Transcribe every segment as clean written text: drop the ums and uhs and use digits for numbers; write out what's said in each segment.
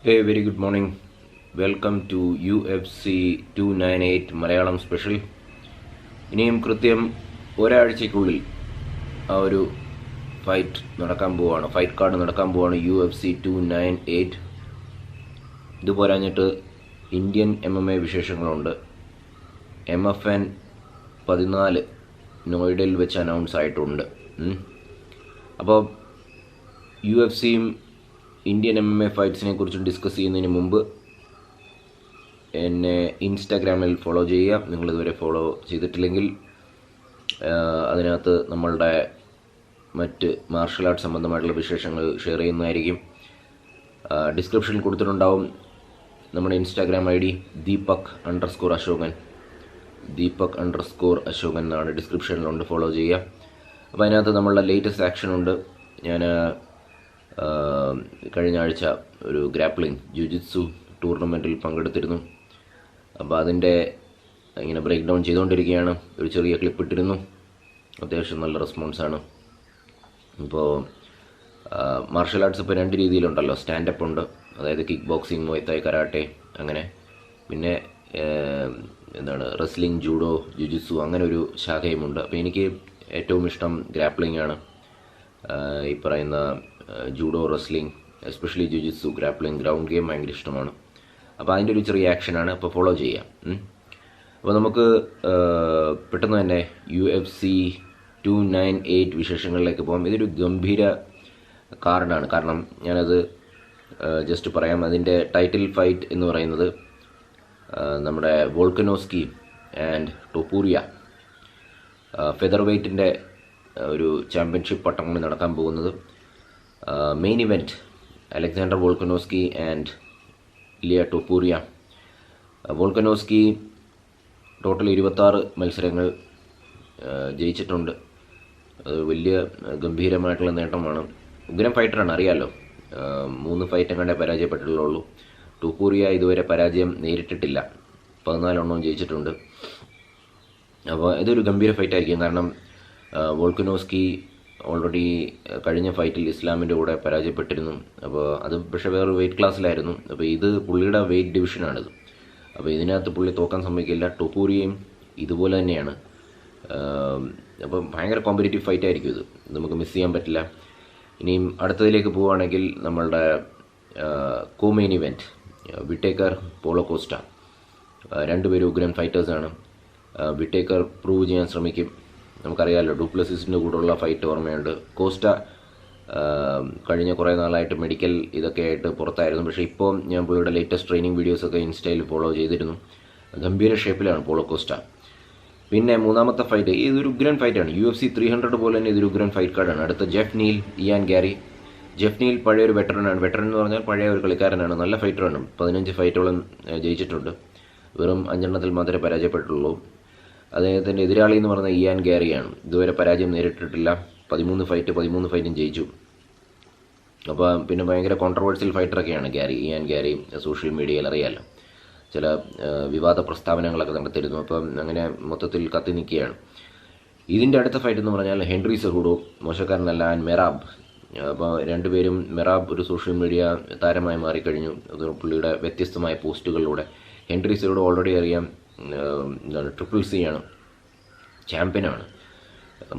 Hey, very good morning. Welcome to UFC 298 Malayalam special. ഇനിയും കൃത്യം ഒരാഴ്ചയ്ക്കുള്ളിൽ ആ ഒരു ഫൈറ്റ് കാർഡ് നടക്കാൻ പോവാണ് UFC 298. ഇത് പോരാഞ്ഞിട്ട് ഇന്ത്യൻ MMA വിശേഷങ്ങളുണ്ട്. MFN 14 നോയിഡയിൽ വെച്ച് അനൗൺസ് ആയിട്ടുണ്ട്. അപ്പോൾ UFCയും ഇന്ത്യൻ MMA ഫൈറ്റ്സിനെ കുറിച്ച് ഡിസ്കസ് ചെയ്യുന്നതിന് മുമ്പ് എന്നെ ഇൻസ്റ്റാഗ്രാമിൽ ഫോളോ ചെയ്യുക. നിങ്ങളിതുവരെ ഫോളോ ചെയ്തിട്ടില്ലെങ്കിൽ അതിനകത്ത് നമ്മളുടെ മറ്റ് മാർഷൽ ആർട്ട് സംബന്ധമായിട്ടുള്ള വിശേഷങ്ങൾ ഷെയർ ചെയ്യുന്നതായിരിക്കും. ഡിസ്ക്രിപ്ഷനിൽ കൊടുത്തിട്ടുണ്ടാവും നമ്മുടെ ഇൻസ്റ്റാഗ്രാം ID ദീപക്_അശോകൻ എന്നാണ് ഡിസ്ക്രിപ്ഷനിലുണ്ട്, ഫോളോ ചെയ്യുക. അപ്പോൾ അതിനകത്ത് നമ്മളുടെ ലേറ്റസ്റ്റ് ആക്ഷൻ ഉണ്ട്. ഞാൻ കഴിഞ്ഞ ആഴ്ച ഒരു ഗ്രാപ്ലിംഗ് ജുജിത്സു ടൂർണമെൻറ്റിൽ പങ്കെടുത്തിരുന്നു. അപ്പോൾ അതിൻ്റെ ഇങ്ങനെ ബ്രേക്ക് ഡൗൺ ചെയ്തുകൊണ്ടിരിക്കുകയാണ്. ഒരു ചെറിയ ക്ലിപ്പ് ഇട്ടിരുന്നു, അത്യാവശ്യം നല്ല റെസ്പോൺസാണ്. ഇപ്പോൾ മാർഷൽ ആർട്സ് ഇപ്പോൾ 2 രീതിയിലുണ്ടല്ലോ. സ്റ്റാൻഡപ്പ് ഉണ്ട്, അതായത് കിക്ക് ബോക്സിങ്, മുയ് തായ്, കരാട്ടെ, അങ്ങനെ. പിന്നെ റെസ്ലിംഗ്, ജൂഡോ, ജുജിത്സു, അങ്ങനെ ഒരു ശാഖയുമുണ്ട്. അപ്പോൾ എനിക്ക് ഏറ്റവും ഇഷ്ടം ഗ്രാപ്ലിംഗ് ആണ്. ഈ പറയുന്ന judo, wrestling, especially jujitsu, grappling, ground game ഭയങ്കര ഇഷ്ടമാണ്. അപ്പോൾ അതിൻ്റെ ഒരു ചെറിയ ആക്ഷനാണ്. അപ്പോൾ ഫോളോ ചെയ്യാം. അപ്പോൾ നമുക്ക് പെട്ടെന്ന് തന്നെ UFC 298 വിശേഷങ്ങളിലേക്ക് പോകാം. ഇതൊരു ഗംഭീര കാർഡാണ്. കാരണം ഞാനത് ജസ്റ്റ് പറയാം. അതിൻ്റെ ടൈറ്റിൽ ഫൈറ്റ് എന്ന് പറയുന്നത് നമ്മുടെ വോൾക്കനോസ്കി ആൻഡ് ടോപ്പൂറിയ ഫെദർ വെയ്റ്റിൻ്റെ ഒരു ചാമ്പ്യൻഷിപ്പ് പട്ടമാണ് നടക്കാൻ പോകുന്നത്. Main event Alexander Volkanovski and Ilia Topuria. Volkanovski total 26 മത്സരങ്ങൾ ജയിച്ചിട്ടുണ്ട്. അത് വലിയ ഗംഭീരമായിട്ടുള്ള നേട്ടമാണ്. ഉഗ്രം ഫൈറ്ററാണ്, അറിയാമല്ലോ. 3 ഫൈറ്റ് എങ്ങാണ്ടേ പരാജയപ്പെട്ടിട്ടുള്ളൂ. ടോപ്പൂറിയ ഇതുവരെ പരാജയം നേരിട്ടിട്ടില്ല, 14 ജയിച്ചിട്ടുണ്ട്. അപ്പോൾ ഇതൊരു ഗംഭീര ഫൈറ്റായിരിക്കും. കാരണം വോൾക്കനോസ്കി ഓൾറെഡി കഴിഞ്ഞ ഫൈറ്റിൽ ഇസ്ലാമിൻ്റെ കൂടെ പരാജയപ്പെട്ടിരുന്നു. അപ്പോൾ അത് പക്ഷേ വേറൊരു വെയിറ്റ് ക്ലാസ്സിലായിരുന്നു. അപ്പോൾ ഇത് പുള്ളിയുടെ വെയിറ്റ് ഡിവിഷനാണിത്. അപ്പോൾ ഇതിനകത്ത് പുള്ളി തോക്കാൻ സമ്മതിക്കില്ല. ടോപ്പൂരിയയും ഇതുപോലെ തന്നെയാണ്. അപ്പോൾ ഭയങ്കര കോമ്പറ്റീറ്റീവ് ഫൈറ്റ് ആയിരിക്കും ഇത്. നമുക്ക് മിസ് ചെയ്യാൻ പറ്റില്ല. ഇനിയും അടുത്തതിലേക്ക് പോവുകയാണെങ്കിൽ നമ്മളുടെ കോമെയിൻ ഇവൻറ്റ് വിട്ടേക്കർ, പോളോ കോസ്റ്റ. 2 പേരും ഉഗ്രൻ ഫൈറ്റേഴ്സാണ്. വിട്ടേക്കർ പ്രൂവ് ചെയ്യാൻ ശ്രമിക്കും. നമുക്കറിയാമല്ലോ, ഡുപ്ലസിസിൻ്റെ കൂടെയുള്ള ഫൈറ്റ് ഓർമ്മയുണ്ട്. കോസ്റ്റ കഴിഞ്ഞ കുറേ നാളായിട്ട് മെഡിക്കൽ ഇതൊക്കെ ആയിട്ട് പുറത്തായിരുന്നു. പക്ഷേ ഇപ്പോൾ ഞാൻ പുള്ളിയുടെ ലേറ്റസ്റ്റ് ട്രെയിനിങ് വീഡിയോസൊക്കെ ഇൻസ്റ്റയിൽ ഫോളോ ചെയ്തിരുന്നു. ഗംഭീര ഷേപ്പിലാണ് പോളോ കോസ്റ്റ. പിന്നെ മൂന്നാമത്തെ ഫൈറ്റ് ഇതൊരു ഉഗ്രൻ ഫൈറ്റാണ്. UFC 300 പോലെ തന്നെ ഇതൊരു ഉഗ്രൻ ഫൈറ്റ് കാർഡാണ്. അടുത്ത Jeff Neil, Ian Gary. Jeff Neil പഴയ ഒരു വെറ്ററനാണ്. വെറ്ററൻ എന്ന് പറഞ്ഞാൽ പഴയ ഒരു കളിക്കാരനാണ്. നല്ല ഫൈറ്ററാണ്. 15 ഫൈറ്റോളം ജയിച്ചിട്ടുണ്ട്. വെറും 5 മാത്രമേ പരാജയപ്പെട്ടുള്ളൂ. അദ്ദേഹത്തിൻ്റെ എതിരാളി എന്ന് പറയുന്നത് ഇയാൻ ഗാരിയാണ്. ഇതുവരെ പരാജയം നേരിട്ടിട്ടില്ല. 13 ഫൈറ്റും ജയിച്ചു. അപ്പോൾ പിന്നെ ഭയങ്കര കോൺട്രവേഴ്സ്യൽ ഫൈറ്ററൊക്കെയാണ് ഇയാൻ ഗാരി. സോഷ്യൽ മീഡിയയിൽ അറിയാമല്ലോ, ചില വിവാദ പ്രസ്താവനകളൊക്കെ നടത്തിയിരുന്നു. അപ്പം അങ്ങനെ മൊത്തത്തിൽ കത്തി നിൽക്കുകയാണ്. ഇതിൻ്റെ അടുത്ത ഫൈറ്റ് എന്ന് പറഞ്ഞാൽ ഹെൻറി സെഹൂഡോ, മോശക്കാരനല്ല, ആൻഡ് മെറാബ്. അപ്പോൾ 2 പേരും, മെറാബ് ഒരു സോഷ്യൽ മീഡിയ താരമായി മാറിക്കഴിഞ്ഞു. അത് പുള്ളിയുടെ വ്യത്യസ്തമായ പോസ്റ്റുകളിലൂടെ. ഹെൻറി സെഹൂഡോ ഓൾറെഡി അറിയാം, CCC ആണ്, ചാമ്പ്യനാണ്,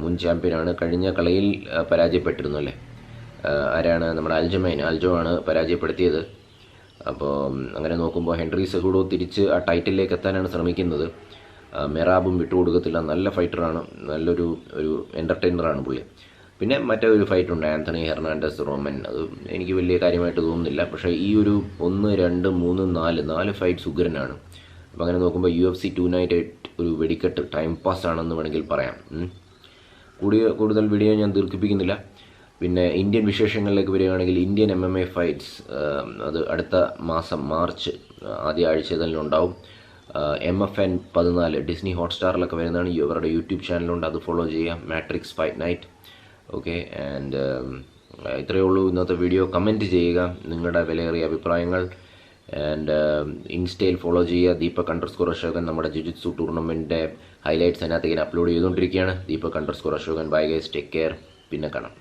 മുൻ ചാമ്പ്യനാണ്. കഴിഞ്ഞ കളിയിൽ പരാജയപ്പെട്ടിരുന്നു അല്ലേ. ആരാണ്? നമ്മുടെ അൽജോ ആണ് പരാജയപ്പെടുത്തിയത്. അപ്പോൾ അങ്ങനെ നോക്കുമ്പോൾ ഹെൻറി സെഹൂഡോ തിരിച്ച് ആ ടൈറ്റിലേക്ക് എത്താനാണ് ശ്രമിക്കുന്നത്. മെറാബും വിട്ടുകൊടുക്കത്തില്ല. നല്ല ഫൈറ്ററാണ്, നല്ലൊരു എൻ്റർടൈനറാണ് പുള്ളി. പിന്നെ മറ്റൊരു ഫൈറ്റുണ്ട്, ആന്റണി ഹെർണാണ്ടസ് റോമൻ. അത് എനിക്ക് വലിയ കാര്യമായിട്ട് തോന്നുന്നില്ല. പക്ഷേ ഈ ഒരു 1, 2, 3, 4 ഫൈറ്റ്സ് ഉഗ്രനാണ്. അപ്പോൾ അങ്ങനെ നോക്കുമ്പോൾ UFC 298 ഒരു വെടിക്കെട്ട്, ടൈം പാസ് ആണെന്ന് വേണമെങ്കിൽ പറയാം. കൂടുതൽ വീഡിയോ ഞാൻ ദീർഘിപ്പിക്കുന്നില്ല. പിന്നെ ഇന്ത്യൻ വിശേഷങ്ങളിലേക്ക് വരികയാണെങ്കിൽ ഇന്ത്യൻ MMA ഫൈറ്റ്സ് അത് അടുത്ത മാസം മാർച്ച് ആദ്യ ആഴ്ചയിലുണ്ടാവും. MFN 14 ഡിസ്നി ഹോട്ട്സ്റ്റാറിലൊക്കെ വരുന്നതാണ്. ഇവരുടെ യൂട്യൂബ് ചാനലുണ്ട്, അത് ഫോളോ ചെയ്യുക. Matrix fight night. Okay, and ഇത്രയേ ഉള്ളൂ ഇന്നത്തെ വീഡിയോ. കമൻറ്റ് ചെയ്യുക നിങ്ങളുടെ വിലയേറിയ അഭിപ്രായങ്ങൾ. ആൻഡ് ഇൻസ്റ്റയിൽ ഫോളോ ചെയ്യുക ദീപക്_അശോകൻ. നമ്മുടെ ജുജിത്സു ടൂർണമെൻറ്റിൻ്റെ ഹൈലൈറ്റ്സ് അതിനകത്ത് ഇങ്ങനെ അപ്ലോഡ് ചെയ്തുകൊണ്ടിരിക്കുകയാണ്. Deepak Ashokan. Bye guys, take care. പിന്നെ കാണാം.